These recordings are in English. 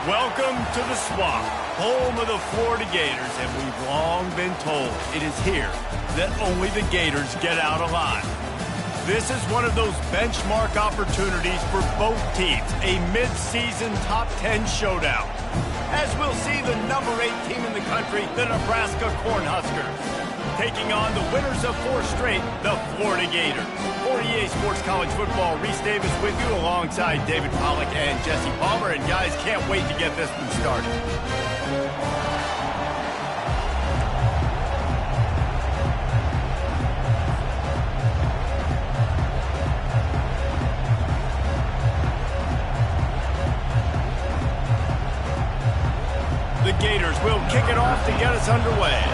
Welcome to the Swamp, home of the Florida Gators, and we've long been told it is here that only the Gators get out alive. This is one of those benchmark opportunities for both teams, a mid-season top 10 showdown. As we'll see the number 8 team in the country, the Nebraska Cornhuskers, taking on the winners of 4 straight, the Florida Gators. For EA Sports College Football, Reese Davis with you alongside David Pollack and Jesse Palmer. And guys, can't wait to get this one started. The Gators will kick it off to get us underway.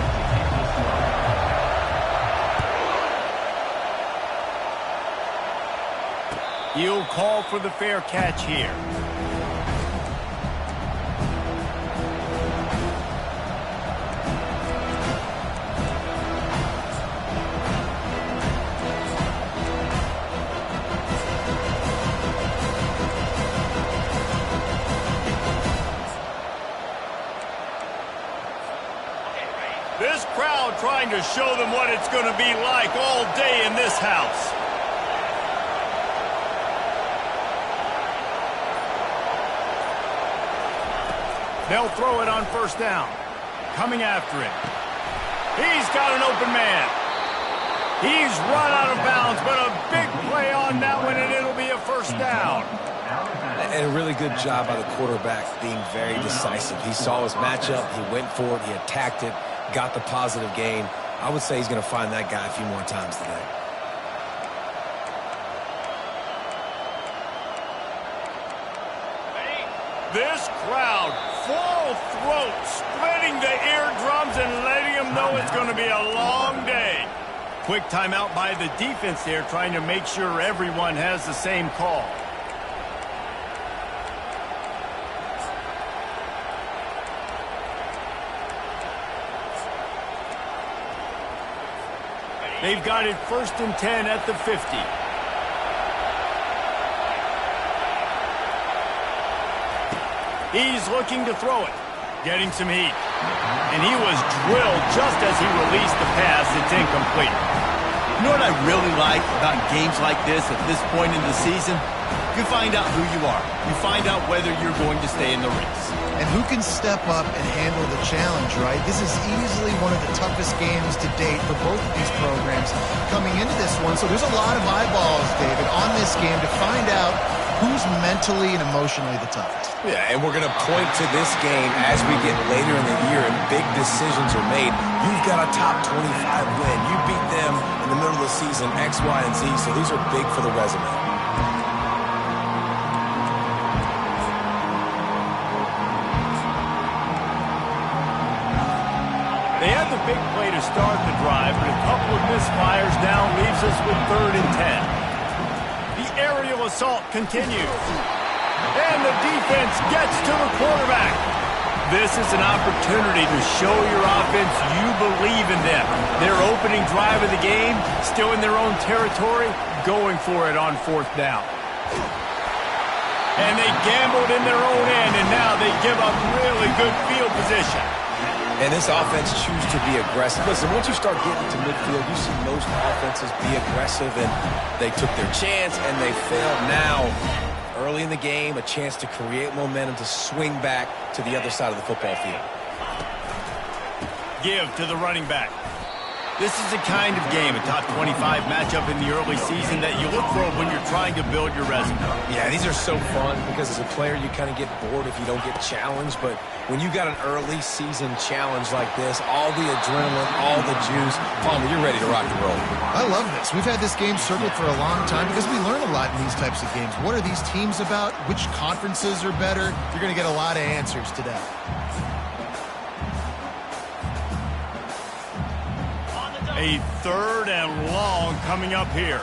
He'll call for the fair catch here. This crowd trying to show them what it's going to be like all day in this house. They'll throw it on first down. Coming after it. He's got an open man. He's run out of bounds, but a big play on that one, and it'll be a first down. And a really good job by the quarterback being very decisive. He saw his matchup, he went for it, he attacked it, got the positive gain. I would say he's going to find that guy a few more times today. This crowd, full throat, splitting the eardrums and letting them know it's going to be a long day. Quick timeout by the defense there, trying to make sure everyone has the same call. They've got it 1st and 10 at the 50. He's looking to throw it, getting some heat. And he was drilled just as he released the pass. It's incomplete. You know what I really like about games like this at this point in the season? You find out who you are. You find out whether you're going to stay in the race. And who can step up and handle the challenge, right? This is easily one of the toughest games to date for both of these programs coming into this one. So there's a lot of eyeballs, David, on this game to find out who's mentally and emotionally the toughest. Yeah, and we're going to point to this game as we get later in the year and big decisions are made. You've got a top 25 win. You beat them in the middle of the season, X, Y, and Z, so these are big for the resume. They had the big play to start the drive, but a couple of misfires now leaves us with 3rd and 10. The aerial assault continues. And the defense gets to the quarterback. This is an opportunity to show your offense you believe in them. Their opening drive of the game, still in their own territory, going for it on 4th down. And they gambled in their own end, and now they give up really good field position. And this offense chooses to be aggressive. Listen, once you start getting to midfield, you see most offenses be aggressive, and they took their chance, and they failed. Now, early in the game, a chance to create momentum to swing back to the other side of the football field. Give to the running back. This is the kind of game, a top 25 matchup in the early season that you look for when you're trying to build your resume. Yeah, these are so fun because as a player, you kind of get bored if you don't get challenged. But when you got an early season challenge like this, all the adrenaline, all the juice, Palmer, you're ready to rock and roll. I love this. We've had this game circled for a long time because we learn a lot in these types of games. What are these teams about? Which conferences are better? You're going to get a lot of answers today. A 3rd and long coming up here.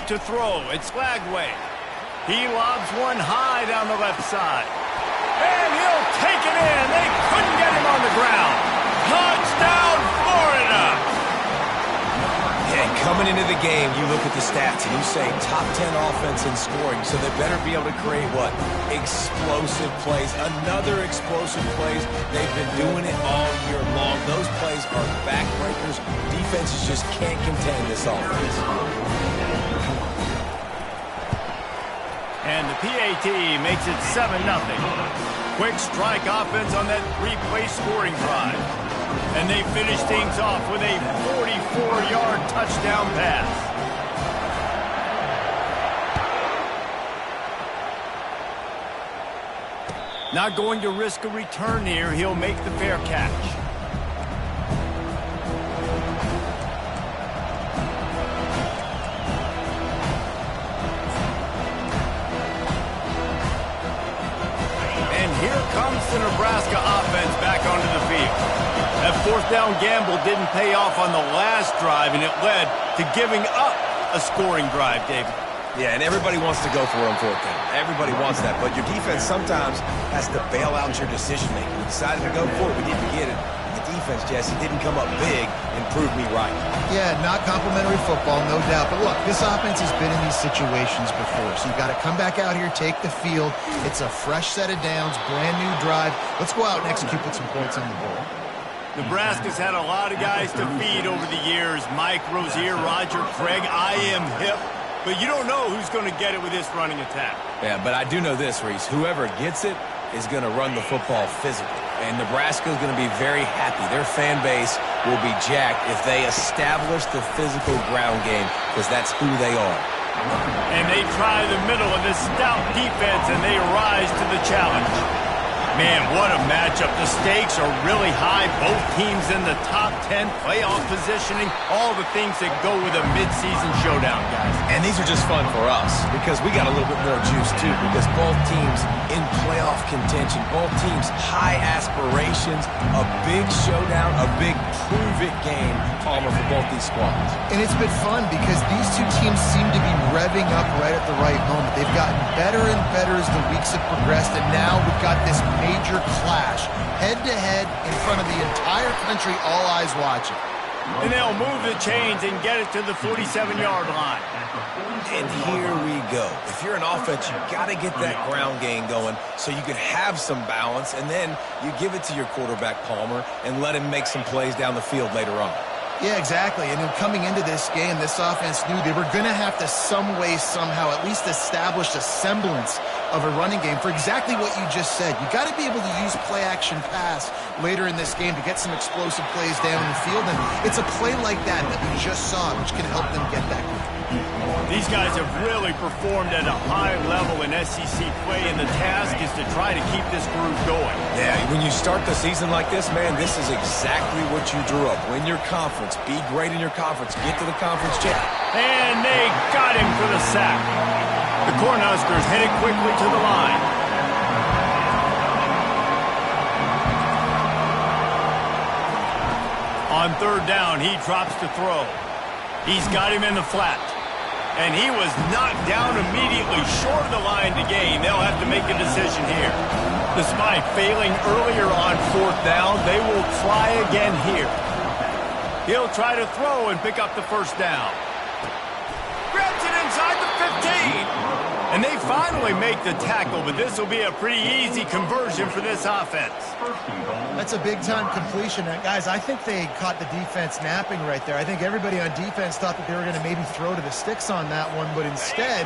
To throw, it's Lagway. He lobs one high down the left side. And he'll take it in. They couldn't get him on the ground. Touchdown, Florida! game, you look at the stats and you say top 10 offense in scoring, so they better be able to create what? Explosive plays. Another explosive plays. They've been doing it all year long. Those plays are backbreakers. Defenses just can't contain this offense. And the PAT makes it 7-0. Quick strike offense on that 3-play scoring drive. And they finish things off with a 44-yard touchdown pass. Not going to risk a return here. He'll make the fair catch. Here comes the Nebraska offense back onto the field. That fourth down gamble didn't pay off on the last drive, and it led to giving up a scoring drive, David. Yeah, and everybody wants to go for it on fourth down. Everybody wants that, but your defense sometimes has to bail out your decision-making. We decided to go for it. We didn't get it. The defense, Jesse, didn't come up big and prove me right. Yeah, not complimentary football, no doubt. But look, this offense has been in these situations before. So you've got to come back out here, take the field. It's a fresh set of downs, brand new drive. Let's go out and execute, put some points on the board. Nebraska's had a lot of guys to feed over the years. Mike Rozier, Roger Craig, I am hip. But you don't know who's going to get it with this running attack. Yeah, but I do know this, Reese. Whoever gets it is going to run the football physical. And Nebraska is going to be very happy. Their fan base will be jacked if they establish the physical ground game, because that's who they are. And they try the middle of this stout defense, and they rise to the challenge. Man, what a matchup. The stakes are really high. Both teams in the top 10, playoff positioning, all the things that go with a midseason showdown, guys. And these are just fun for us because we got a little bit more juice, too, because both teams in playoff contention, both teams high aspirations, a big showdown, a big prove-it game, Palmer, for both these squads. And it's been fun because these two teams seem to be revving up right at the right moment. They've gotten better and better as the weeks have progressed, and now we've got this major clash, head-to-head in front of the entire country, all eyes watching. And they'll move the chains and get it to the 47-yard line. And here we go. If you're an offense, you got to get that ground game going so you can have some balance, and then you give it to your quarterback, Palmer, and let him make some plays down the field later on. Yeah, exactly. And then coming into this game, this offense knew they were going to have to some way, somehow, at least establish a semblance of a running game for exactly what you just said. You got to be able to use play-action pass later in this game to get some explosive plays down the field. And it's a play like that we just saw, which can help them get that going. These guys have really performed at a high level in SEC play, and the task is to try to keep this groove going. Yeah, when you start the season like this, man, this is exactly what you drew up. Win your conference, be great in your conference, get to the conference championship. And they got him for the sack. The Cornhuskers headed quickly to the line. On third down, he drops to throw. He's got him in the flat. And he was knocked down immediately short of the line to gain. They'll have to make a decision here. Despite failing earlier on fourth down, they will try again here. He'll try to throw and pick up the first down. Grabs it inside the 15. And they finally make the tackle, but this will be a pretty easy conversion for this offense. That's a big-time completion. Guys, I think they caught the defense napping right there. I think everybody on defense thought that they were going to maybe throw to the sticks on that one, but instead,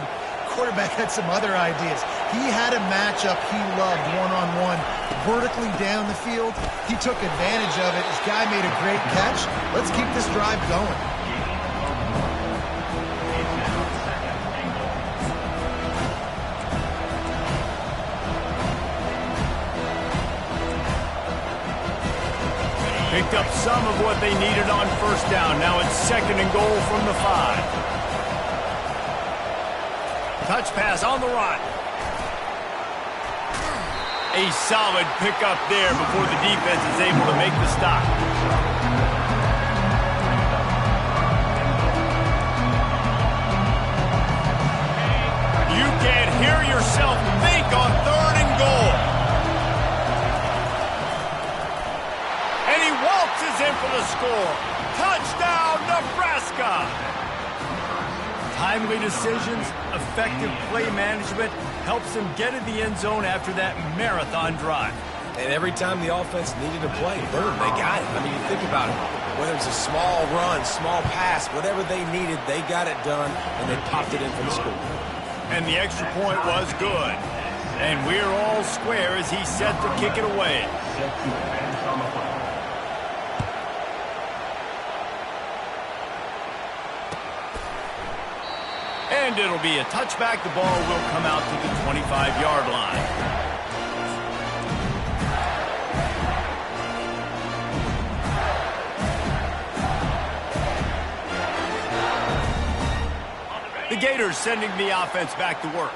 quarterback had some other ideas. He had a matchup he loved one-on-one, vertically down the field. He took advantage of it. This guy made a great catch. Let's keep this drive going. Picked up some of what they needed on first down. Now it's 2nd and goal from the 5. Touch pass on the run. A solid pickup there before the defense is able to make the stop. You can hear yourself think on 3rd and goal. In for the score. Touchdown, Nebraska! Timely decisions, effective play management helps them get in the end zone after that marathon drive. And every time the offense needed a play, boom, they got it. I mean, you think about it. Whether it's a small run, small pass, whatever they needed, they got it done, and they popped it in for the score. And the extra point was good. And we're all square as he's set to kick it away. And it'll be a touchback. The ball will come out to the 25-yard line. The Gators sending the offense back to work.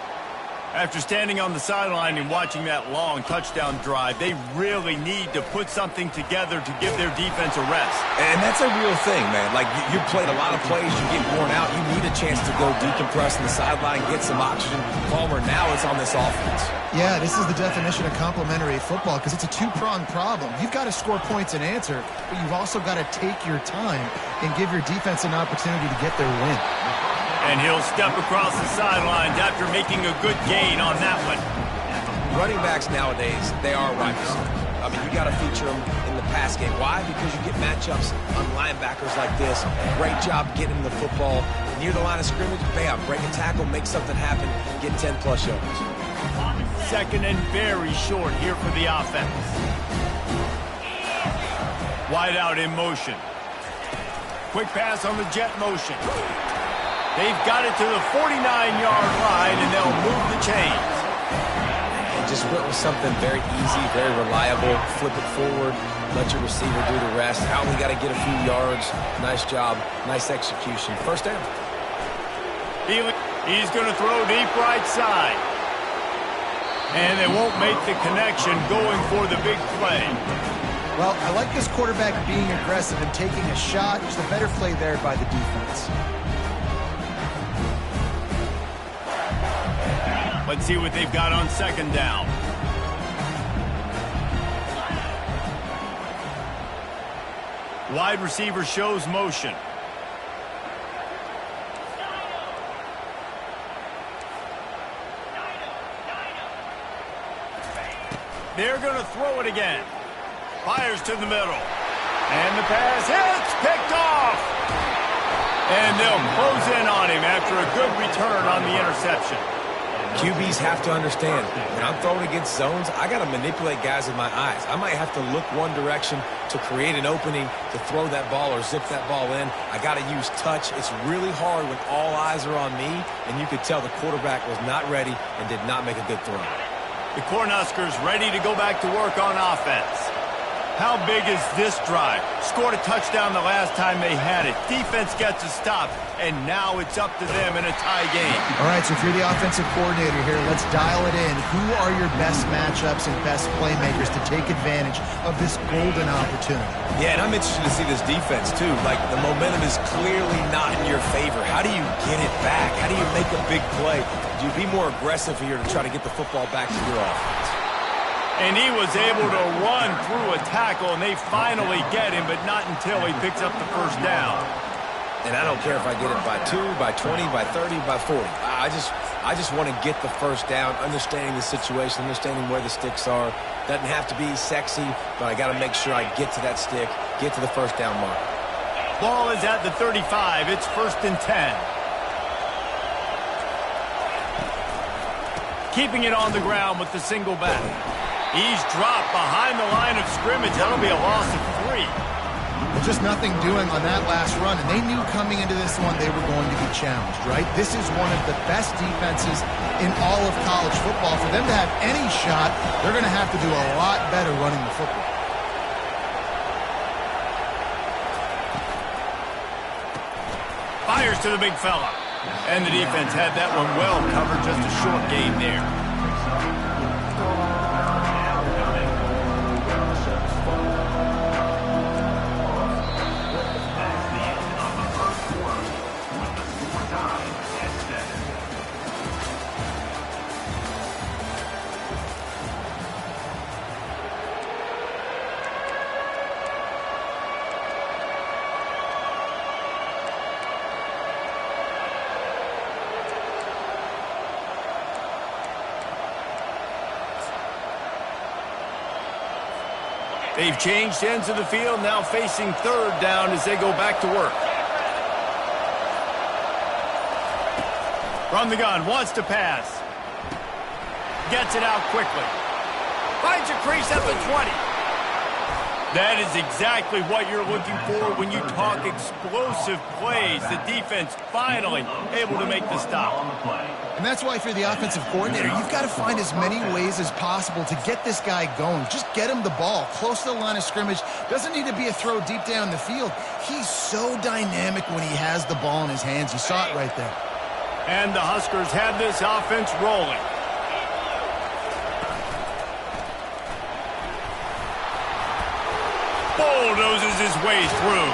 After standing on the sideline and watching that long touchdown drive, they really need to put something together to give their defense a rest. And that's a real thing, man. Like, you played a lot of plays, you get worn out, you need a chance to go decompress on the sideline, get some oxygen. Palmer, now it's on this offense. Yeah, this is the definition of complementary football because it's a two-pronged problem. You've got to score points and answer, but you've also got to take your time and give your defense an opportunity to get their win. And he'll step across the sidelines after making a good gain on that one. Running backs nowadays, they are wide receivers. I mean, you got to feature them in the pass game. Why? Because you get matchups on linebackers like this. Great job getting the football near the line of scrimmage. Bam, break a tackle, make something happen, get 10-plus yards. Second and very short here for the offense. Wide out in motion. Quick pass on the jet motion. They've got it to the 49-yard line, and they'll move the chains. And just went with something very easy, very reliable. Flip it forward, let your receiver do the rest. I only got to get a few yards. Nice job, nice execution. First down. He's going to throw deep right side. And they won't make the connection going for the big play. Well, I like this quarterback being aggressive and taking a shot. Just a better play there by the defense. Let's see what they've got on second down. Wide receiver shows motion. They're going to throw it again. Fires to the middle. And the pass hits, picked off. And they'll close in on him after a good return on the interception. QBs have to understand, when I'm throwing against zones, I got to manipulate guys with my eyes. I might have to look one direction to create an opening to throw that ball or zip that ball in. I got to use touch. It's really hard when all eyes are on me, and you could tell the quarterback was not ready and did not make a good throw. The Cornhuskers ready to go back to work on offense. How big is this drive? Scored a touchdown the last time they had it. Defense gets a stop, and now it's up to them in a tie game. All right, so if you're the offensive coordinator here, let's dial it in. Who are your best matchups and best playmakers to take advantage of this golden opportunity? Yeah, and I'm interested to see this defense, too. Like, the momentum is clearly not in your favor. How do you get it back? How do you make a big play? Do you be more aggressive here to try to get the football back to your offense? And he was able to run through a tackle, and they finally get him, but not until he picks up the first down. And I don't care if I get it by 2, by 20, by 30, by 40. I just want to get the first down, understanding the situation, understanding where the sticks are. Doesn't have to be sexy, but I got to make sure I get to that stick, get to the first down mark. Ball is at the 35. It's 1st and 10. Keeping it on the ground with the single back. He's dropped behind the line of scrimmage. That'll be a loss of 3. Well, just nothing doing on that last run, and they knew coming into this one they were going to be challenged, right? This is one of the best defenses in all of college football. For them to have any shot, they're going to have to do a lot better running the football. Fires to the big fella. And the defense had that one well covered, just a short gain there. They've changed ends of the field, now facing third down as they go back to work. From the gun, wants to pass. Gets it out quickly. Finds a crease at the 20. That is exactly what you're looking for when you talk explosive plays. The defense finally able to make the stop. And that's why if you're the offensive coordinator, you've got to find as many ways as possible to get this guy going. Just get him the ball close to the line of scrimmage. Doesn't need to be a throw deep down the field. He's so dynamic when he has the ball in his hands. You saw it right there. And the Huskers have this offense rolling. Bulldozes his way through.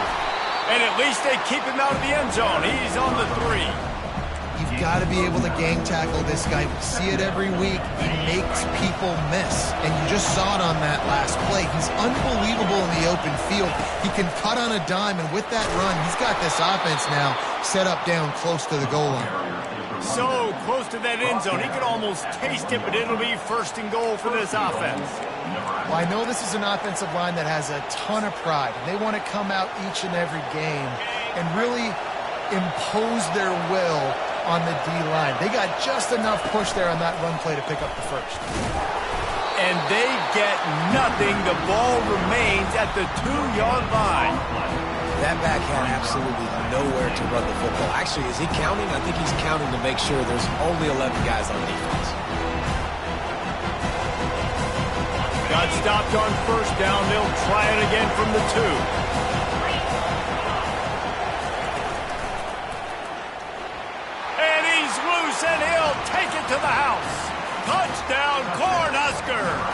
And at least they keep him out of the end zone. He's on the 3. You've got to be able to gang tackle this guy. We see it every week. He makes people miss. And you just saw it on that last play. He's unbelievable in the open field. He can cut on a dime, and with that run, he's got this offense now set up down close to the goal line. So close to that end zone. He could almost taste it, but it'll be first and goal for this offense. Well, I know this is an offensive line that has a ton of pride. And they want to come out each and every game and really impose their will on the D-line. They got just enough push there on that run play to pick up the first. And they get nothing. The ball remains at the 2-yard line. That back had absolutely nowhere to run the football. Actually, is he counting? I think he's counting to make sure there's only 11 guys on defense. Got stopped on first down. They'll try it again from the 2. And he's loose, and he'll take it to the house. Touchdown, Cornhuskers.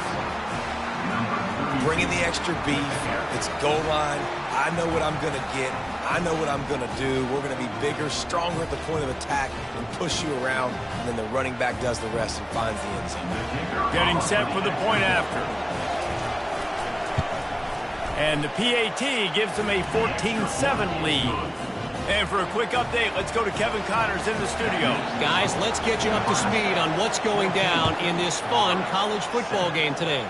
Bringing the extra beef. It's goal line. I know what I'm going to get. I know what I'm going to do. We're going to be bigger, stronger at the point of attack and push you around. And then the running back does the rest and finds the end zone. Getting set for the point after. And the PAT gives them a 14-7 lead. And for a quick update, let's go to Kevin Connors in the studio. Guys, let's get you up to speed on what's going down in this fun college football game today.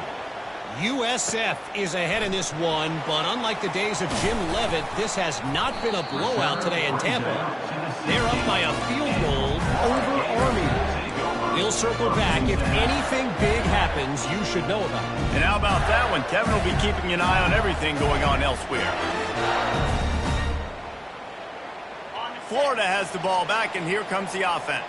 USF is ahead in this one, but unlike the days of Jim Leavitt, this has not been a blowout today in Tampa. They're up by a field goal over Army. We'll circle back. If anything big happens, you should know about it. And how about that one? Kevin will be keeping an eye on everything going on elsewhere. Florida has the ball back, and here comes the offense.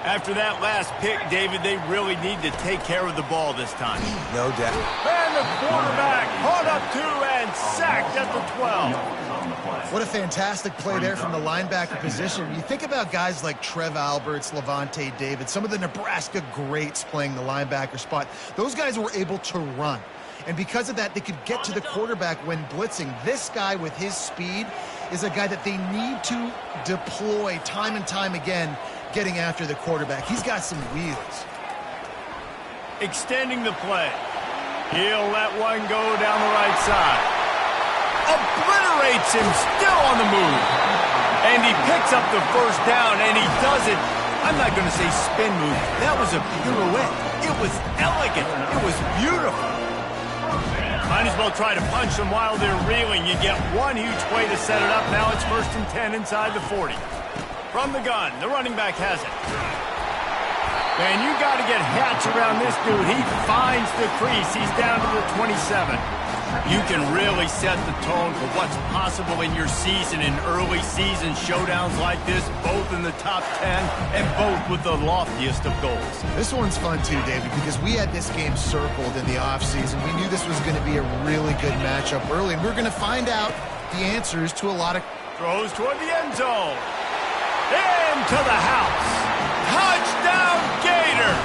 After that last pick, David, they really need to take care of the ball this time. No doubt. And the quarterback caught up to and sacked at the 12. What a fantastic play there from the linebacker position. You think about guys like Trev Alberts, Levante David, some of the Nebraska greats playing the linebacker spot. Those guys were able to run. And because of that, they could get to the quarterback when blitzing. This guy with his speed is a guy that they need to deploy time and time again, getting after the quarterback. He's got some wheels. Extending the play. He'll let one go down the right side. Obliterates him, still on the move. And he picks up the first down, and he does it. I'm not going to say spin move. That was a pirouette. It was elegant. It was beautiful. Might as well try to punch them while they're reeling. You get one huge way to set it up. Now it's 1st and 10 inside the 40. From the gun, the running back has it. And you got to get Hatch around this dude. He finds the crease. He's down to the 27. You can really set the tone for what's possible in your season in early season showdowns like this, both in the top 10 and both with the loftiest of goals. This one's fun too, David, because we had this game circled in the offseason. We knew this was going to be a really good matchup early, and we're going to find out the answers to a lot of throws toward the end zone. Into the house. Touchdown, Gator!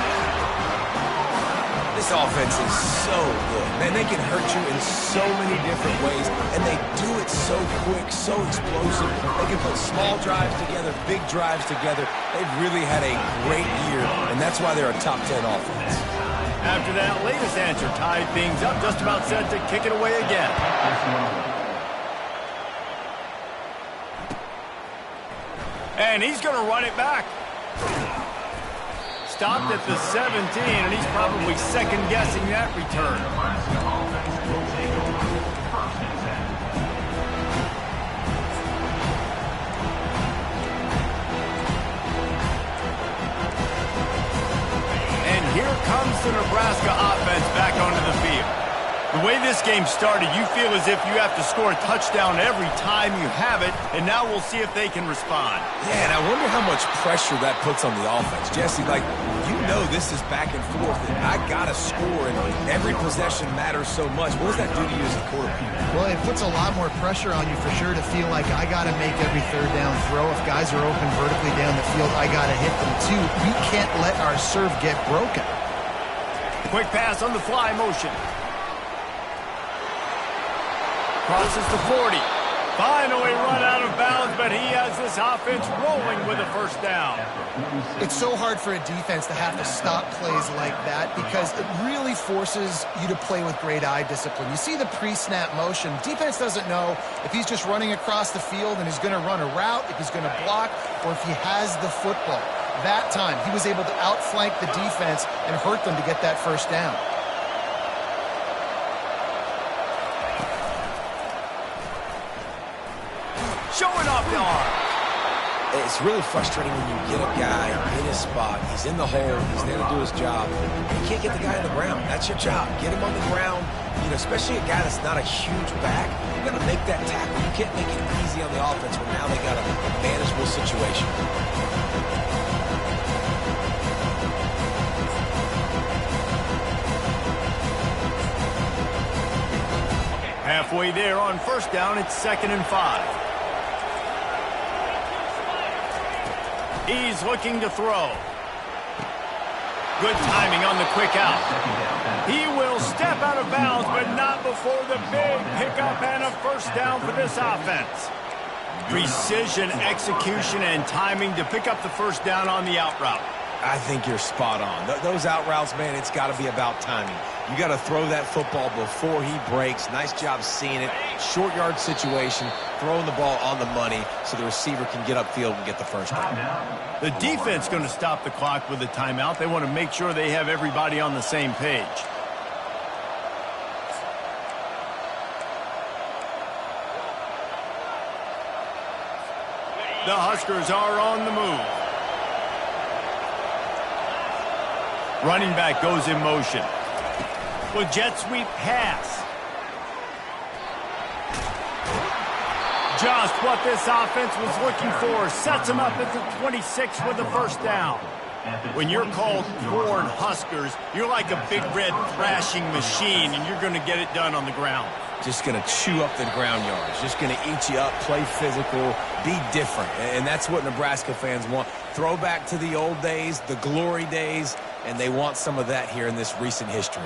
This offense is so good. Man, they can hurt you in so many different ways, and they do it so quick, so explosive. They can put small drives together, big drives together. They've really had a great year, and that's why they're a top 10 offense. After that latest answer tied things up, just about set to kick it away again. And he's going to run it back. Stopped at the 17, and he's probably second-guessing that return. game started, you feel as if you have to score a touchdown every time you have it, and now we'll see if they can respond. Yeah, and I wonder how much pressure that puts on the offense. Jesse, like, you know this is back and forth, and I got to score, and every possession matters so much. What does that do to you as a quarterback? Well, it puts a lot more pressure on you for sure to feel like I got to make every third down throw. If guys are open vertically down the field, I got to hit them too. We can't let our serve get broken. Quick pass on the fly motion. Crosses the 40. Finally run out of bounds, but he has this offense rolling with a first down. It's so hard for a defense to have to stop plays like that because it really forces you to play with great eye discipline. You see the pre-snap motion. Defense doesn't know if he's just running across the field and he's going to run a route, if he's going to block, or if he has the football. That time, he was able to outflank the defense and hurt them to get that first down. Showing off the arm. It's really frustrating when you get a guy in his spot. He's in the hole. He's there to do his job. You can't get the guy on the ground. That's your job. Get him on the ground. You know, especially a guy that's not a huge back. You got to make that tackle. You can't make it easy on the offense when now they got a manageable situation. Halfway there on first down, it's 2nd and 5. He's looking to throw. Good timing on the quick out. He will step out of bounds, but not before the big pickup and a first down for this offense. Precision, execution, and timing to pick up the first down on the out route. I think you're spot on. Those out routes, man, it's got to be about timing. You got to throw that football before he breaks. Nice job seeing it. Short yard situation, throwing the ball on the money so the receiver can get upfield and get the first down. The defense going to stop the clock with a timeout. They want to make sure they have everybody on the same page. The Huskers are on the move. Running back goes in motion. With jet sweep pass. Just what this offense was looking for. Sets him up at the 26 with the first down. When you're called Corn Huskers, you're like a big red thrashing machine, and you're going to get it done on the ground. Just going to chew up the ground yards. Just going to eat you up, play physical, be different. And that's what Nebraska fans want. Throwback to the old days, the glory days, and they want some of that here in this recent history.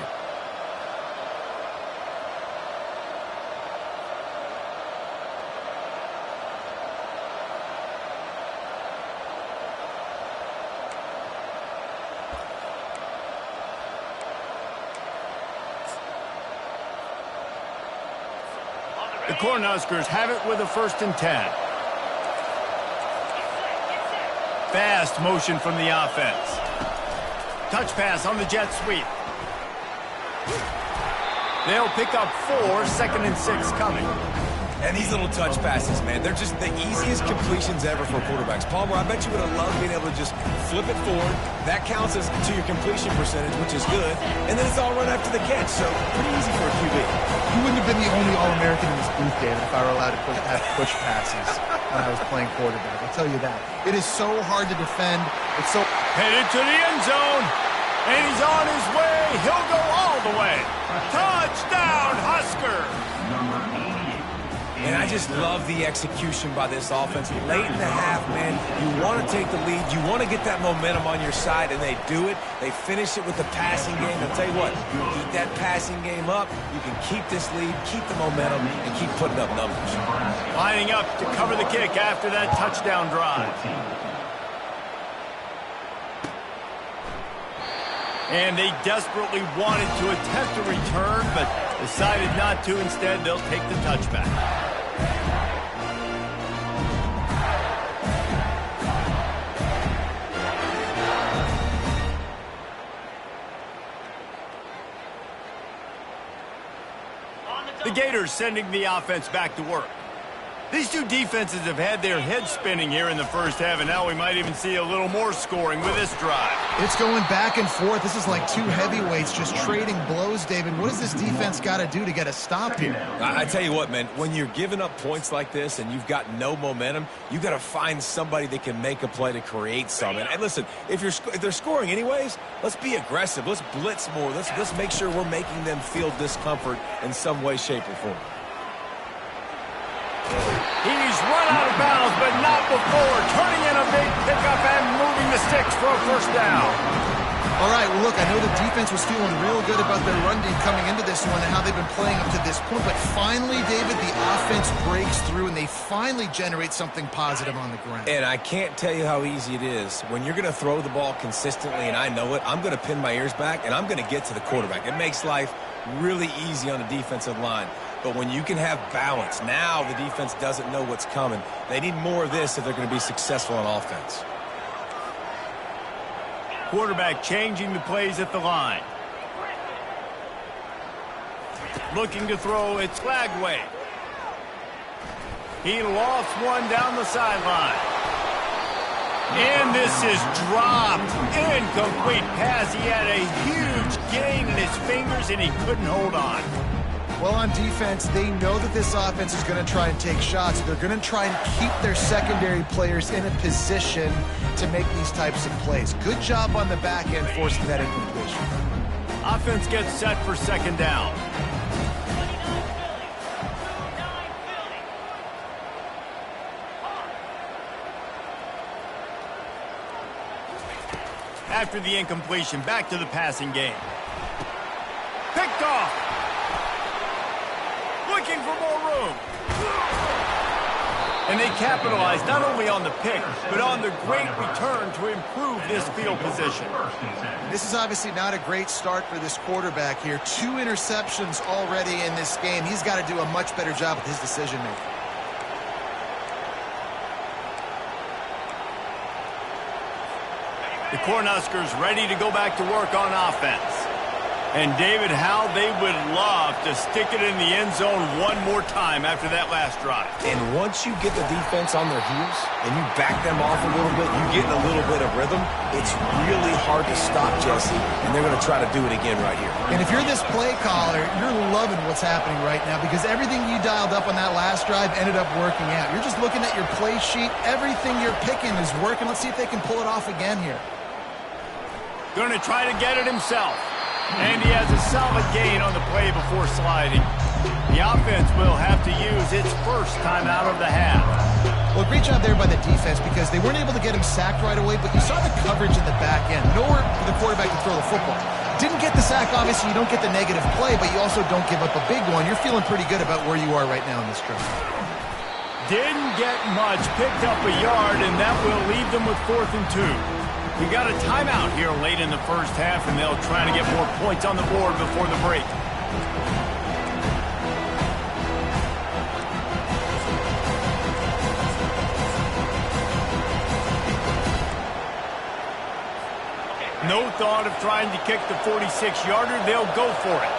The Cornhuskers have it with a 1st and 10. Fast motion from the offense. Touch pass on the jet sweep. They'll pick up 4, 2nd and 6 coming. And these little touch passes, man, they're just the easiest completions ever for quarterbacks. Palmer, I bet you would have loved being able to just flip it forward. That counts as to your completion percentage, which is good. And then it's all run after the catch, so pretty easy for a QB. You wouldn't have been the only All-American in this booth, David, if I were allowed to have push passes when I was playing quarterback. I'll tell you that. It is so hard to defend. It's so... Headed to the end zone. And he's on his way. He'll go all the way. Touchdown, Husker. And I just love the execution by this offense. Late in the half, man, you want to take the lead. You want to get that momentum on your side, and they do it. They finish it with the passing game. I'll tell you what, you keep that passing game up, you can keep this lead, keep the momentum, and keep putting up numbers. Lining up to cover the kick after that touchdown drive. And they desperately wanted to attempt a return, but decided not to. Instead, they'll take the touchback. The Gators sending the offense back to work. These two defenses have had their heads spinning here in the first half, and now we might even see a little more scoring with this drive. It's going back and forth. This is like two heavyweights just trading blows, David. What does this defense got to do to get a stop here? I tell you what, man, when you're giving up points like this and you've got no momentum, you got to find somebody that can make a play to create something. And listen, if they're scoring anyways, let's be aggressive. Let's blitz more. Let's make sure we're making them feel discomfort in some way, shape, or form. He's run out of bounds, but not before turning in a big pickup and moving the sticks for a first down. All right, well, look, I know the defense was feeling real good about their run D coming into this one and how they've been playing up to this point, but finally, David, the offense breaks through and they finally generate something positive on the ground. And I can't tell you how easy it is. When you're going to throw the ball consistently, and I know it, I'm going to pin my ears back, and I'm going to get to the quarterback. It makes life really easy on the defensive line. But when you can have balance, now the defense doesn't know what's coming. They need more of this if they're going to be successful on offense. Quarterback changing the plays at the line. Looking to throw, it's Lagway. He lost one down the sideline. And this is dropped. Incomplete pass. He had a huge gain in his fingers, and he couldn't hold on. Well, on defense, they know that this offense is going to try and take shots. They're going to try and keep their secondary players in a position to make these types of plays. Good job on the back end forcing that incompletion. Offense gets set for second down. After the incompletion, back to the passing game. Picked off. Looking for more room. And they capitalize not only on the pick, but on the great return to improve this field position. This is obviously not a great start for this quarterback here. 2 interceptions already in this game. He's got to do a much better job with his decision-making. The Cornhuskers ready to go back to work on offense. And, David, how they would love to stick it in the end zone one more time after that last drive. And once you get the defense on their heels and you back them off a little bit, you get in a little bit of rhythm, it's really hard to stop, Jesse, and they're going to try to do it again right here. And if you're this play caller, you're loving what's happening right now because everything you dialed up on that last drive ended up working out. You're just looking at your play sheet. Everything you're picking is working. Let's see if they can pull it off again here. Going to try to get it himself. And he has a solid gain on the play before sliding. The offense will have to use its first time out of the half. Well, great job there by the defense because they weren't able to get him sacked right away, but you saw the coverage in the back end. Nowhere for the quarterback to throw the football. Didn't get the sack, obviously you don't get the negative play, but you also don't give up a big one. You're feeling pretty good about where you are right now in this drive. Didn't get much, picked up a yard, and that will leave them with 4th and 2. We got a timeout here late in the first half, and they'll try to get more points on the board before the break. No thought of trying to kick the 46-yarder. They'll go for it.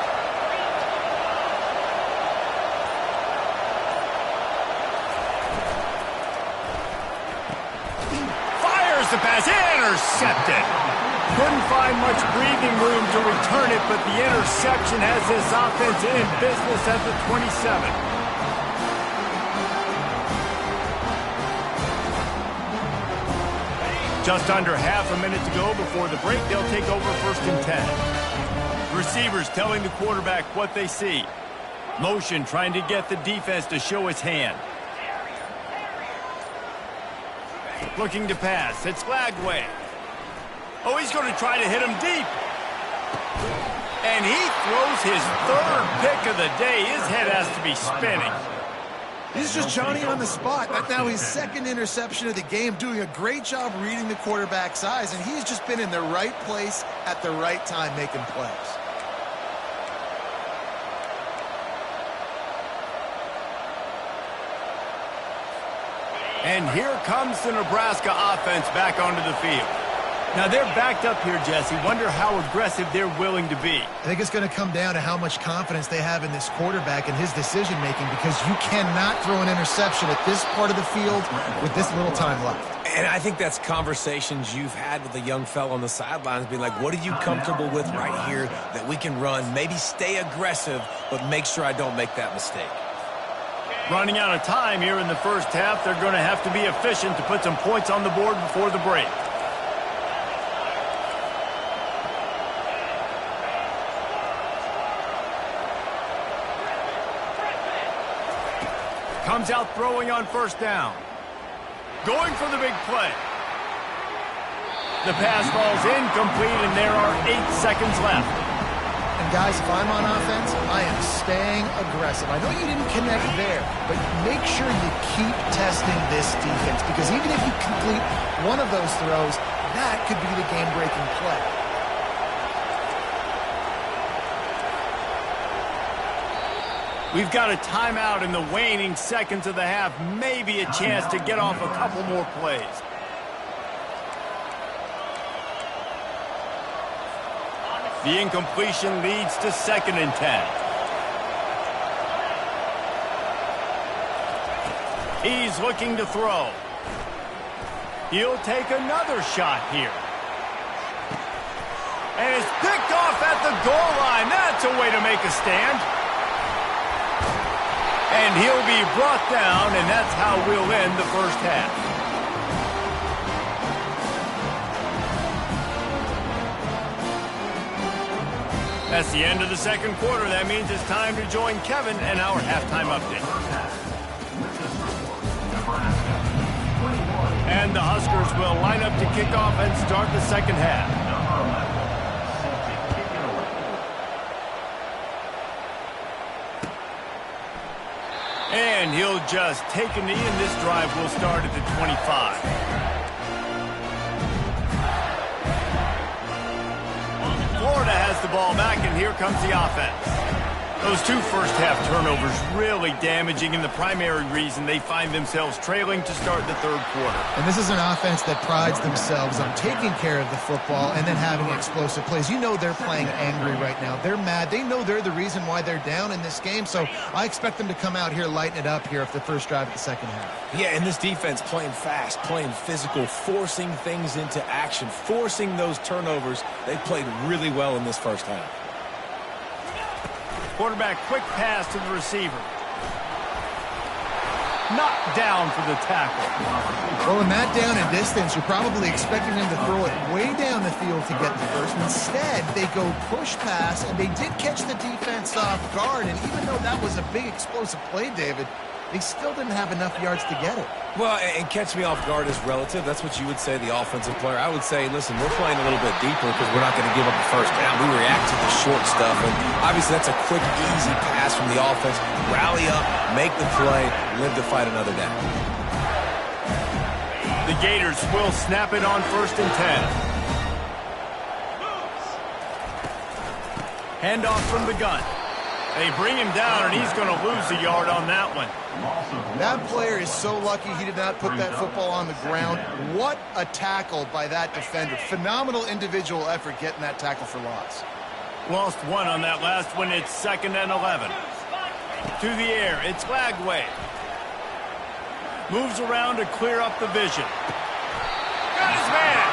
The pass intercepted. Couldn't find much breathing room to return it, but the interception has this offense in business at the 27. Just under half a minute to go before the break. They'll take over 1st and 10. Receivers telling the quarterback what they see. Motion trying to get the defense to show its hand. Looking to pass. It's Lagway. Oh, he's going to try to hit him deep. And he throws his 3rd pick of the day. His head has to be spinning. He's just Johnny on the spot. That's now his 2nd interception of the game, doing a great job reading the quarterback's eyes, and he's just been in the right place at the right time making plays. And here comes the Nebraska offense back onto the field. Now they're backed up here, Jesse. Wonder how aggressive they're willing to be. I think it's going to come down to how much confidence they have in this quarterback and his decision-making, because you cannot throw an interception at this part of the field with this little time left. And I think that's conversations you've had with a young fella on the sidelines, being like, what are you comfortable with right here that we can run? Maybe stay aggressive, but make sure I don't make that mistake. Running out of time here in the first half, they're going to have to be efficient to put some points on the board before the break. Comes out throwing on first down. Going for the big play. The pass falls incomplete, and there are 8 seconds left. And guys, if I'm on offense, I am staying aggressive. I know you didn't connect there, but make sure you keep testing this defense, because even if you complete one of those throws, that could be the game-breaking play. We've got a timeout in the waning seconds of the half. Maybe a chance to get off a couple more plays. The incompletion leads to 2nd and 10. He's looking to throw. He'll take another shot here. And it's picked off at the goal line. That's a way to make a stand. And he'll be brought down, and that's how we'll end the first half. That's the end of the second quarter. That means it's time to join Kevin and our halftime update. And the Huskers will line up to kick off and start the second half. And he'll just take a knee, and this drive will start at the 25. Florida has the ball back, and here comes the offense. Those 2 first-half turnovers really damaging, and the primary reason they find themselves trailing to start the third quarter. And this is an offense that prides themselves on taking care of the football and then having explosive plays. You know they're playing angry right now. They're mad. They know they're the reason why they're down in this game, so I expect them to come out here, lighten it up here for the first drive of the second half. Yeah, and this defense playing fast, playing physical, forcing things into action, forcing those turnovers. They played really well in this first half. Quarterback quick pass to the receiver. Knocked down for the tackle. Well, in that down and distance, you're probably expecting them to throw it way down the field to get the first. Instead, they go push pass, and they did catch the defense off guard. And even though that was a big explosive play, David, they still didn't have enough yards to get it. Well, and catch me off guard is relative. That's what you would say, the offensive player. I would say, listen, we're playing a little bit deeper because we're not going to give up the first down. We react to the short stuff, and obviously that's a quick, easy pass from the offense. Rally up, make the play, live to fight another down. The Gators will snap it on 1st and 10. Handoff from the gun. They bring him down, and he's going to lose a yard on that one. That player is so lucky he did not put that football on the ground. What a tackle by that defender. Phenomenal individual effort getting that tackle for loss. Lost 1 on that last one. It's 2nd and 11. To the air. It's Lagway. Moves around to clear up the vision. Got his man.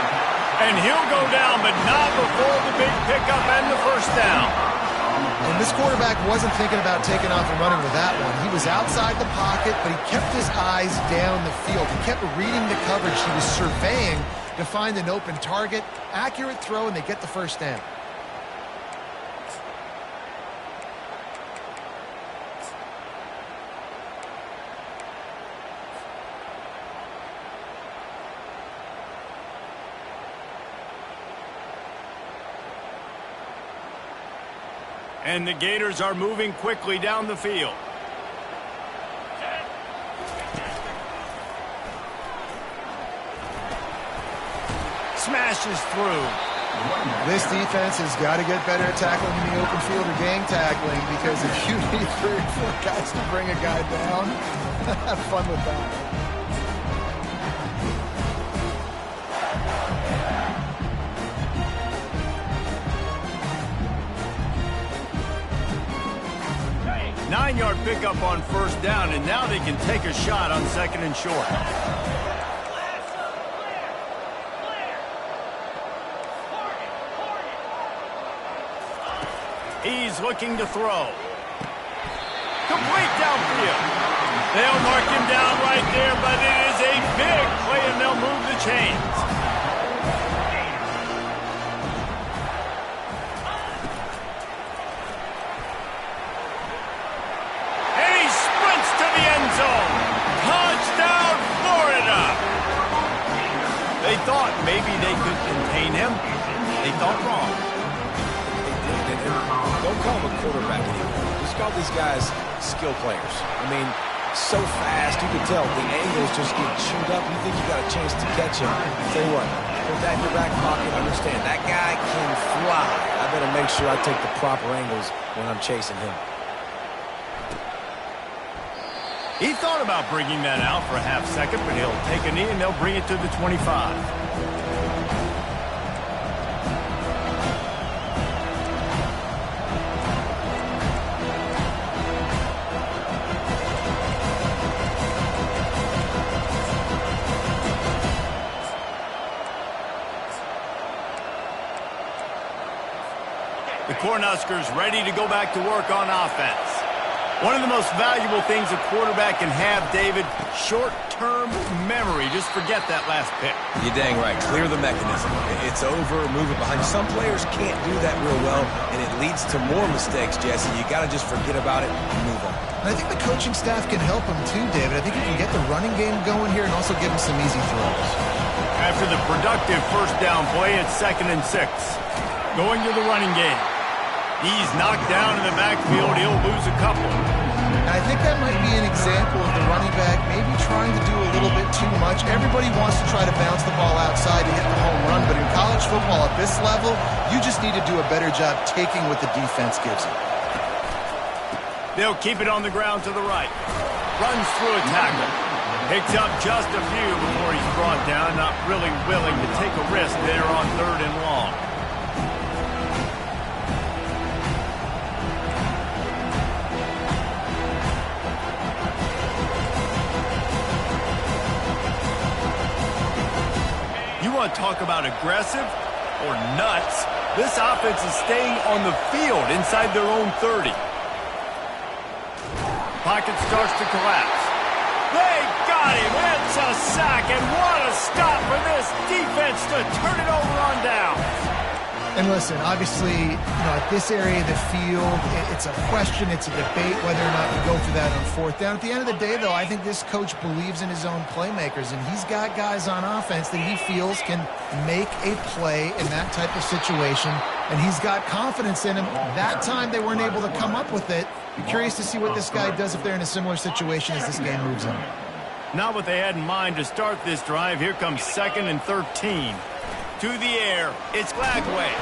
And he'll go down, but not before the big pickup and the first down. And this quarterback wasn't thinking about taking off and running with that one. He was outside the pocket, but he kept his eyes down the field. He kept reading the coverage. He was surveying to find an open target. Accurate throw, and they get the first down. And the Gators are moving quickly down the field. Smashes through. This defense has got to get better at tackling in the open field or gang tackling, because if you need 3 or 4 guys to bring a guy down, have fun with that. 9-yard pickup on first down, and now they can take a shot on second and short. He's looking to throw. Complete downfield. They'll mark him down right there, but it is a big play, and they'll move the chains. And he sprints to the end zone. Touchdown, Florida! They thought maybe they could contain him. They thought wrong. Don't call him a quarterback anymore. Just call these guys skill players. I mean, so fast, you can tell the angles just get chewed up. You think you got a chance to catch him. Tell you what, put that in your back pocket. Understand, that guy can fly. I better make sure I take the proper angles when I'm chasing him. He thought about bringing that out for a half second, but he'll take a knee and they'll bring it to the 25. The Cornhuskers ready to go back to work on offense. One of the most valuable things a quarterback can have, David, short-term memory. Just forget that last pick. You're dang right. Clear the mechanism. It's over, move it behind. Some players can't do that real well, and it leads to more mistakes, Jesse. You got to just forget about it and move on. And I think the coaching staff can help him too, David. I think he can get the running game going here and also give him some easy throws. After the productive first down play, it's 2nd and 6. Going to the running game. He's knocked down in the backfield. He'll lose a couple. And I think that might be an example of the running back maybe trying to do a little bit too much. Everybody wants to try to bounce the ball outside to hit the home run, but in college football at this level, you just need to do a better job taking what the defense gives you. They'll keep it on the ground to the right. Runs through a tackle. Picks up just a few before he's brought down. Not really willing to take a risk there on 3rd and long. You want to talk about aggressive or nuts? This offense is staying on the field inside their own 30. Pocket starts to collapse. They got him. It's a sack, and what a stop for this defense to turn it over on down. And listen, obviously, at this area of the field, it's a question, it's a debate whether or not you go for that on 4th down. At the end of the day, though, I think this coach believes in his own playmakers, and he's got guys on offense that he feels can make a play in that type of situation, and he's got confidence in him. That time they weren't able to come up with it. Be curious to see what this guy does if they're in a similar situation as this game moves on. Not what they had in mind to start this drive. Here comes 2nd and 13. To the air, it's Glagway.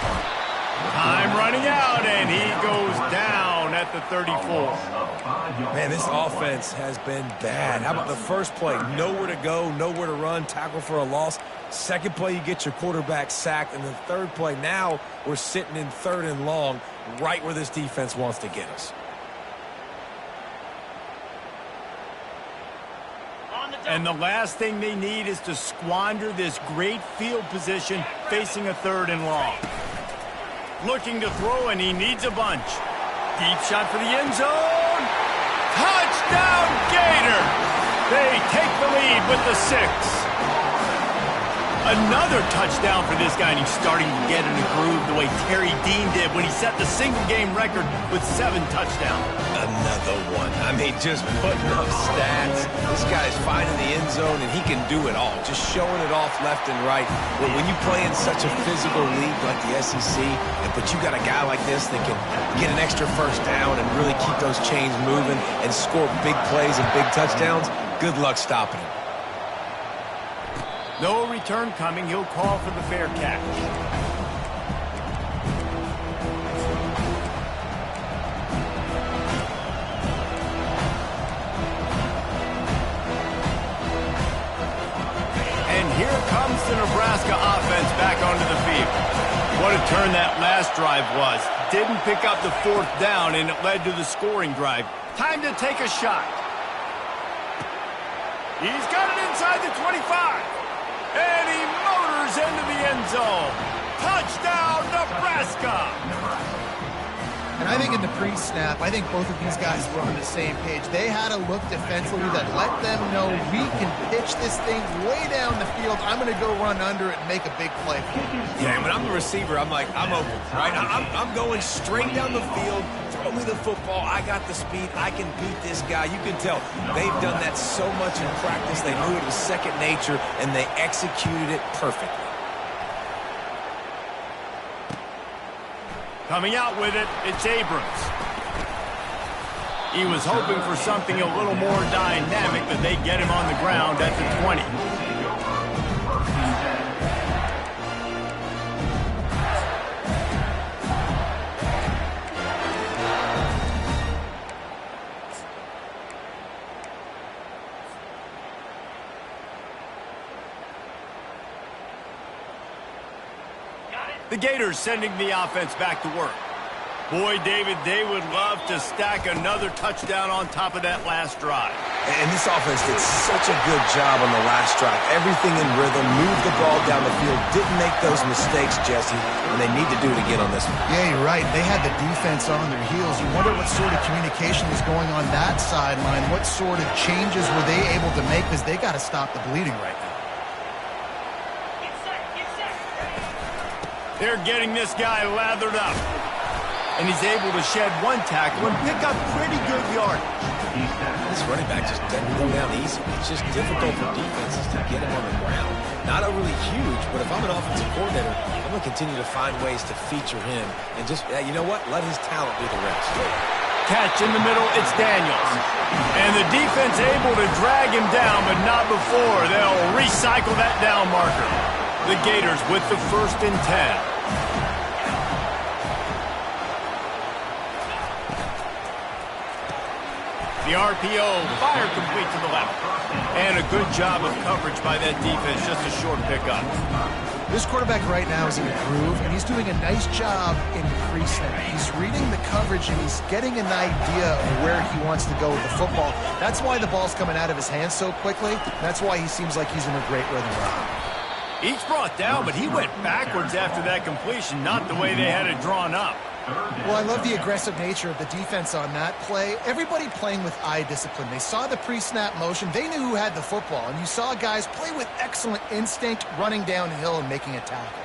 Time running out, and he goes down at the 34. Man, this offense has been bad. How about the first play? Nowhere to go, nowhere to run, tackle for a loss. Second play, you get your quarterback sacked. And the third play, now we're sitting in 3rd and long, right where this defense wants to get us. And the last thing they need is to squander this great field position facing a 3rd and long. Looking to throw, and he needs a bunch. Deep shot for the end zone. Touchdown, Gators! They take the lead with the 6. Another touchdown for this guy, and he's starting to get in a groove the way Terry Dean did when he set the single-game record with 7 touchdowns. Another one. I mean, just putting up stats. This guy's finding the end zone, and he can do it all. Just showing it off left and right. But when you play in such a physical league like the SEC, but you got a guy like this that can get an extra first down and really keep those chains moving and score big plays and big touchdowns, good luck stopping him. No return coming. He'll call for the fair catch. And here comes the Nebraska offense back onto the field. What a turn that last drive was. Didn't pick up the 4th down, and it led to the scoring drive. Time to take a shot. He's got it inside the 25. And he motors into the end zone. Touchdown, Nebraska! And I think in the pre-snap, I think both of these guys were on the same page. They had a look defensively that let them know we can pitch this thing way down the field. I'm going to go run under it and make a big play. Yeah, when I'm the receiver, I'm like, I'm open, right? I'm going straight down the field. Throw me the football. I got the speed. I can beat this guy. You can tell they've done that so much in practice. They knew it was second nature, and they executed it perfectly. Coming out with it, it's Abrams. He was hoping for something a little more dynamic, but they get him on the ground at the 20. The Gators sending the offense back to work. Boy, David, they would love to stack another touchdown on top of that last drive. And this offense did such a good job on the last drive. Everything in rhythm, moved the ball down the field, didn't make those mistakes, Jesse, and they need to do it again on this one. Yeah, you're right. They had the defense on their heels. You wonder what sort of communication was going on that sideline. What sort of changes were they able to make, because they got to stop the bleeding right now. They're getting this guy lathered up. And he's able to shed one tackle and pick up pretty good yardage. This running back just doesn't go down easy. It's just difficult for defenses to get him on the ground. Not overly huge, but if I'm an offensive coordinator, I'm going to continue to find ways to feature him. And just, you know what? Let his talent do the rest. Catch in the middle, it's Daniels. And the defense able to drag him down, but not before. They'll recycle that down marker. The Gators with the 1st and 10. The RPO, fire complete to the left. And a good job of coverage by that defense, just a short pickup. This quarterback right now is in a groove, and he's doing a nice job in pre-snap. He's reading the coverage, and he's getting an idea of where he wants to go with the football. That's why the ball's coming out of his hands so quickly. That's why he seems like he's in a great rhythm right now. Each brought down, but he went backwards after that completion, not the way they had it drawn up. Well, I love the aggressive nature of the defense on that play. Everybody playing with eye discipline. They saw the pre-snap motion. They knew who had the football, and you saw guys play with excellent instinct, running downhill and making a tackle.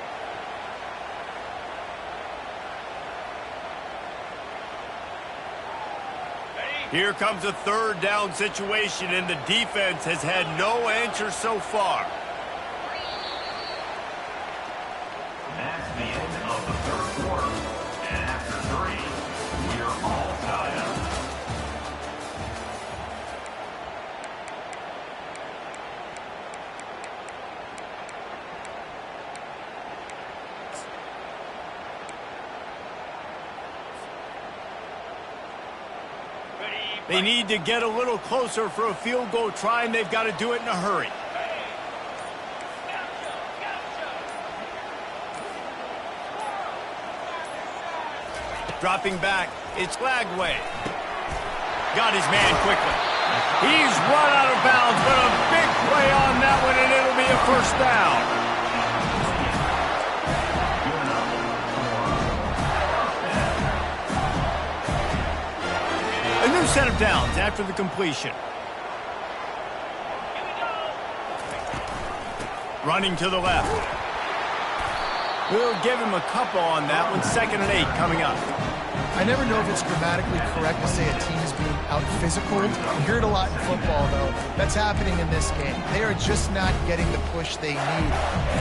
Here comes a 3rd down situation, and the defense has had no answer so far. That's the end of the 3rd quarter. And after 3, we're all tied up. They need to get a little closer for a field goal try, and they've got to do it in a hurry. Dropping back, it's Lagway. Got his man quickly. He's run out of bounds, but a big play on that one, and it'll be a 1st down. A new set of downs after the completion. Running to the left. We'll give him a couple on that one. 2nd and 8 coming up. I never know if it's grammatically correct to say a team is being out-physical. You hear it a lot in football, though. That's happening in this game. They are just not getting the push they need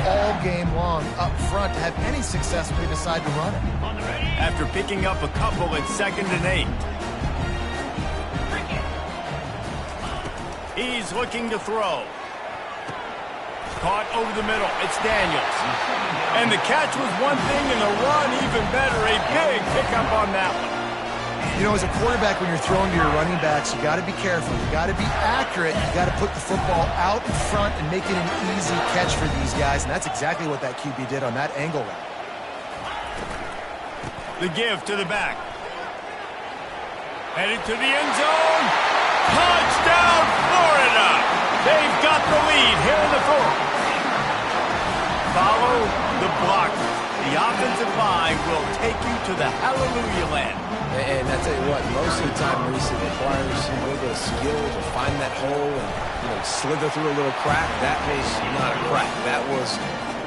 all game long up front to have any success when they decide to run it. After picking up a couple, it's 2nd and 8. He's looking to throw. Caught over the middle. It's Daniels. And the catch was one thing, and the run even better. A big pickup on that one. You know, as a quarterback, when you're throwing to your running backs, you got to be careful. You got to be accurate. You got to put the football out in front and make it an easy catch for these guys, and that's exactly what that QB did on that angle route. The give to the back. Headed to the end zone. Touchdown, Florida! They've got the lead here in the fourth. Follow the blockers. The offensive line will take you to the hallelujah land. And I tell you what, most of the time, Reese, it requires a little bit of skill to find that hole and slither through a little crack. That was not a crack. That was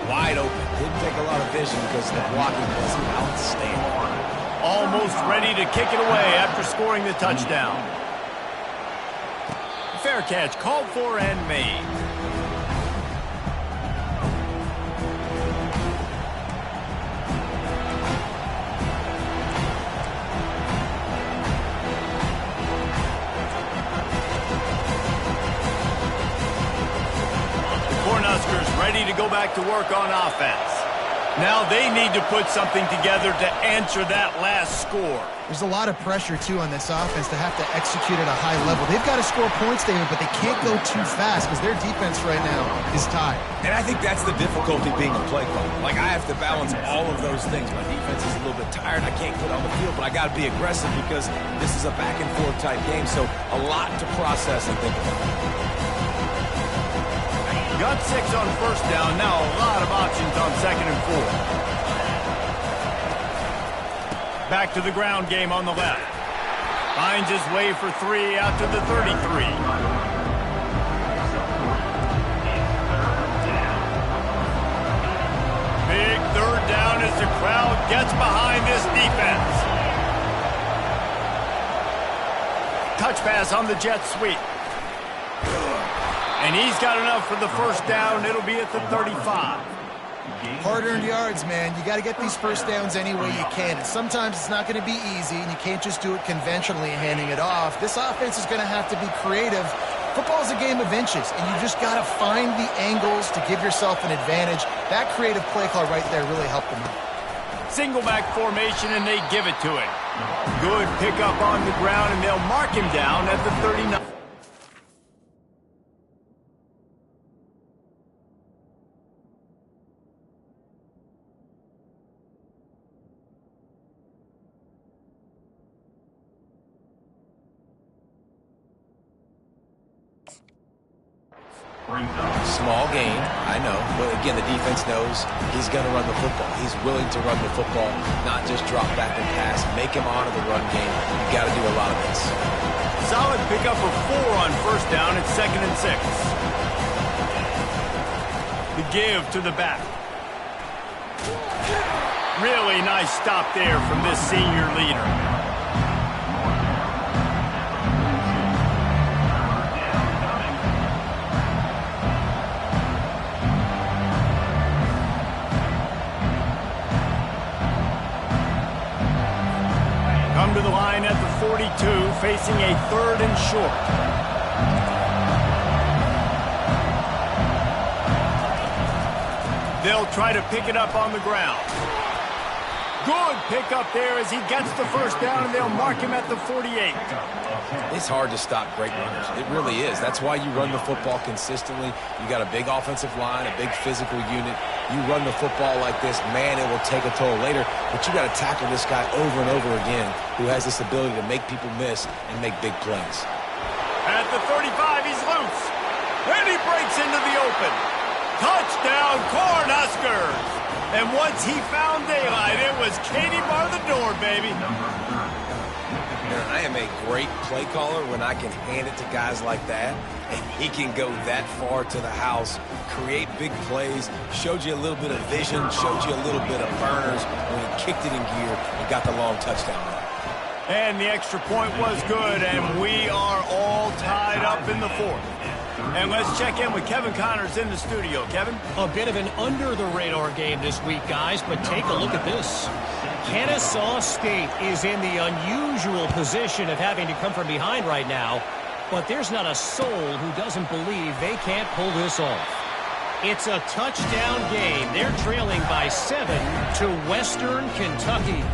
wide open. Didn't take a lot of vision because the blocking was outstanding. Almost ready to kick it away after scoring the touchdown. Fair catch, called for and made. The Cornhuskers ready to go back to work on offense. Now they need to put something together to answer that last score. There's a lot of pressure, too, on this offense to have to execute at a high level. They've got to score points, David, but they can't go too fast because their defense right now is tired. And I think that's the difficulty being a play caller. Like, I have to balance all of those things. My defense is a little bit tired. I can't get on the field, but I got to be aggressive because this is a back-and-forth type game, so a lot to process and think about. Got 6 on first down. Now a lot of options on 2nd and 4. Back to the ground game on the left. Finds his way for 3 out to the 33. Big third down as the crowd gets behind this defense. Touch pass on the jet sweep. And he's got enough for the first down. It'll be at the 35. Hard-earned yards, man. You got to get these first downs any way you can. And sometimes it's not going to be easy, and you can't just do it conventionally handing it off. This offense is going to have to be creative. Football is a game of inches, and you just got to find the angles to give yourself an advantage. That creative play call right there really helped them out. Single back formation, and they give it to him. Good pickup on the ground, and they'll mark him down at the 39. Small gain, I know, but again, the defense knows he's going to run the football. He's willing to run the football, not just drop back and pass, make him honor the run game. You got to do a lot of this. Solid pickup of 4 on first down at 2nd and 6. The give to the back. Really nice stop there from this senior leader. To the line at the 42, facing a 3rd and short. They'll try to pick it up on the ground. Good pickup there as he gets the first down, and they'll mark him at the 48. It's hard to stop great runners. It really is. That's why you run the football consistently. You got a big offensive line, a big physical unit. You run the football like this, man, it will take a toll later. But you got to tackle this guy over and over again who has this ability to make people miss and make big plays. At the 35, he's loose. And he breaks into the open. Touchdown, Cornhuskers! And once he found daylight, it was Katie bar the door, baby. I am a great play caller when I can hand it to guys like that, and he can go that far to the house, create big plays, showed you a little bit of vision, showed you a little bit of burners when he kicked it in gear and got the long touchdown. And the extra point was good, and we are all tied up in the 4th. And let's check in with Kevin Connors in the studio. Kevin? A bit of an under-the-radar game this week, guys, but take a look at this. Kennesaw State is in the unusual position of having to come from behind right now, but there's not a soul who doesn't believe they can't pull this off. It's a touchdown game. They're trailing by 7 to Western Kentucky.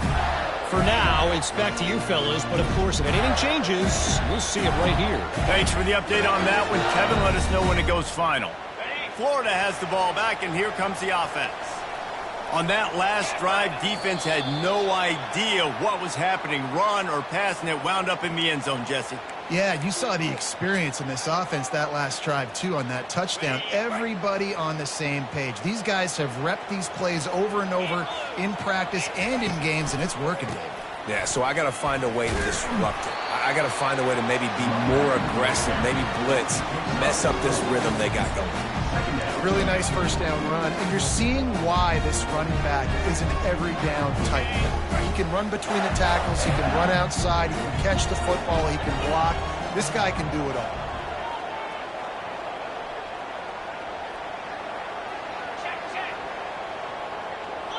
For now, it's back to you fellas, but of course, if anything changes, we'll see it right here. Thanks for the update on that one, Kevin. Let us know when it goes final. Florida has the ball back, and here comes the offense. On that last drive, defense had no idea what was happening, run or pass, and it wound up in the end zone, Jesse. Yeah, you saw the experience in this offense that last drive, too, on that touchdown. Everybody on the same page. These guys have repped these plays over and over in practice and in games, and it's working, David. Yeah, so I got to find a way to disrupt it. I got to find a way to maybe be more aggressive, maybe blitz, mess up this rhythm they got going. Really nice first down run, and you're seeing why this running back is an every down type. He can run between the tackles, he can run outside, he can catch the football, he can block. This guy can do it all.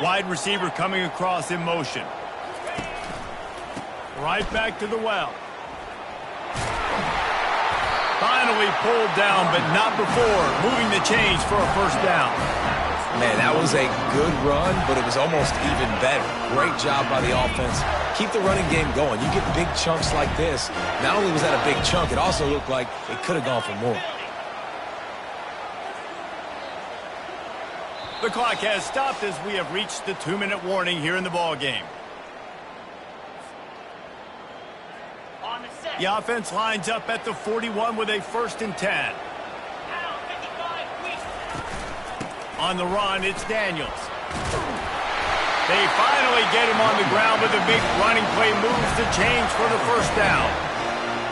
Wide receiver coming across in motion. Right back to the well. Finally pulled down, but not before moving the chains for a first down. Man, that was a good run, but it was almost even better. Great job by the offense. Keep the running game going. You get big chunks like this. Not only was that a big chunk, it also looked like it could have gone for more. The clock has stopped as we have reached the 2-minute warning here in the ball game. The offense lines up at the 41 with a 1st and 10. On the run, it's Daniels. They finally get him on the ground with a big running play, moves the chains for the first down.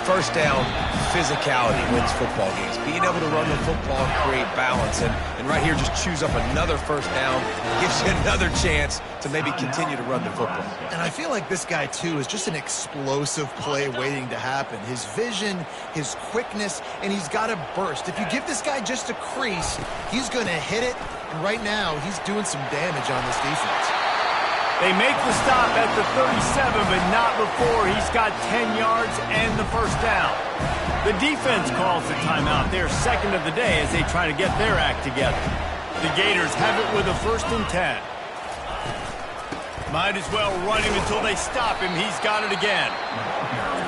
First down, physicality wins football games. Being able to run the football and create balance. And right here, just choose up another first down. Gives you another chance to maybe continue to run the football. And I feel like this guy, too, is just an explosive play waiting to happen. His vision, his quickness, and he's got a burst. If you give this guy just a crease, he's going to hit it. And right now, he's doing some damage on this defense. They make the stop at the 37, but not before he's got 10 yards and the first down. The defense calls the timeout, their second of the day, as they try to get their act together. The Gators have it with a 1st and 10. Might as well run him until they stop him. He's got it again.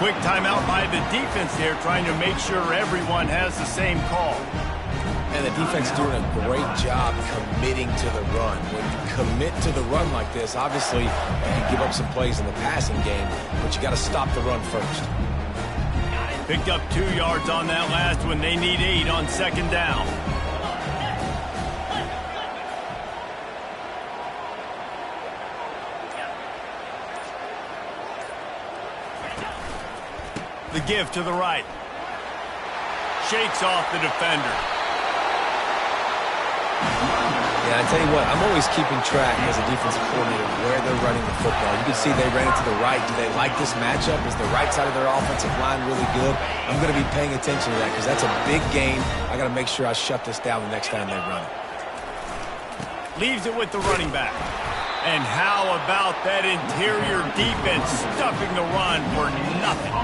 Quick timeout by the defense there, trying to make sure everyone has the same call. And the defense doing a great job committing to the run. When you commit to the run like this, obviously you can give up some plays in the passing game, but you got to stop the run first. Picked up 2 yards on that last one. They need 8 on 2nd down. The give to the right. Shakes off the defender. Yeah, I tell you what, I'm always keeping track as a defensive coordinator where they're running the football. You can see they ran it to the right. Do they like this matchup? Is the right side of their offensive line really good? I'm going to be paying attention to that because that's a big game. I got to make sure I shut this down the next time they run it. Leaves it with the running back. And how about that interior defense stuffing the run for nothing?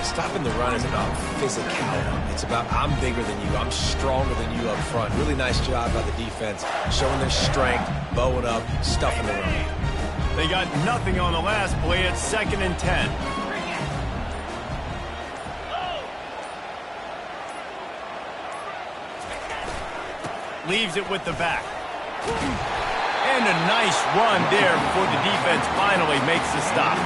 Stopping the run is about physicality. It's about I'm bigger than you. I'm stronger than you up front. Really nice job by the defense, showing their strength, bowing up, stuffing the run. They got nothing on the last play. It's 2nd and 10. Leaves it with the back. And a nice run there before the defense finally makes the stop.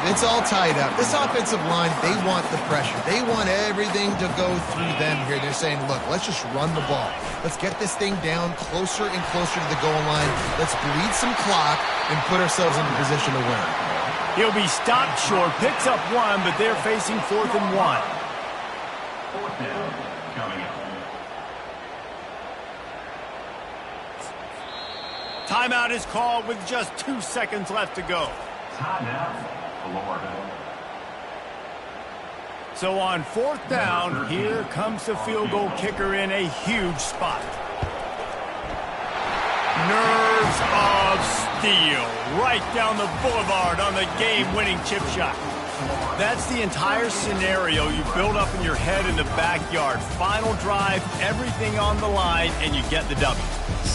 It's all tied up. This offensive line, they want the pressure. They want everything to go through them here. They're saying, look, let's just run the ball. Let's get this thing down closer and closer to the goal line. Let's bleed some clock and put ourselves in a position to win. He'll be stopped short, picks up 1, but they're facing 4th and 1. 4th down coming up. Timeout is called with just 2 seconds left to go. Timeout, Florida. So on 4th down, here comes the field goal kicker in a huge spot. Nerves of steel right down the boulevard on the game-winning chip shot. That's the entire scenario you build up in your head in the backyard. Final drive, everything on the line, and you get the W.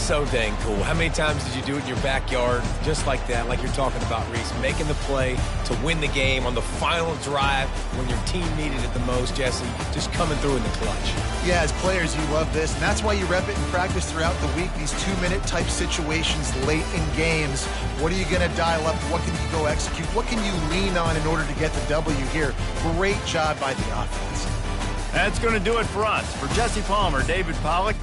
So dang cool. How many times did you do it in your backyard just like that, like you're talking about, Reese, making the play to win the game on the final drive when your team needed it the most, Jesse, just coming through in the clutch. Yeah, as players, you love this, and that's why you rep it in practice throughout the week, these 2-minute type situations late in games. What are you going to dial up? What can you go execute? What can you lean on in order to get the W here? Great job by the offense. That's going to do it for us. For Jesse Palmer, David Pollack,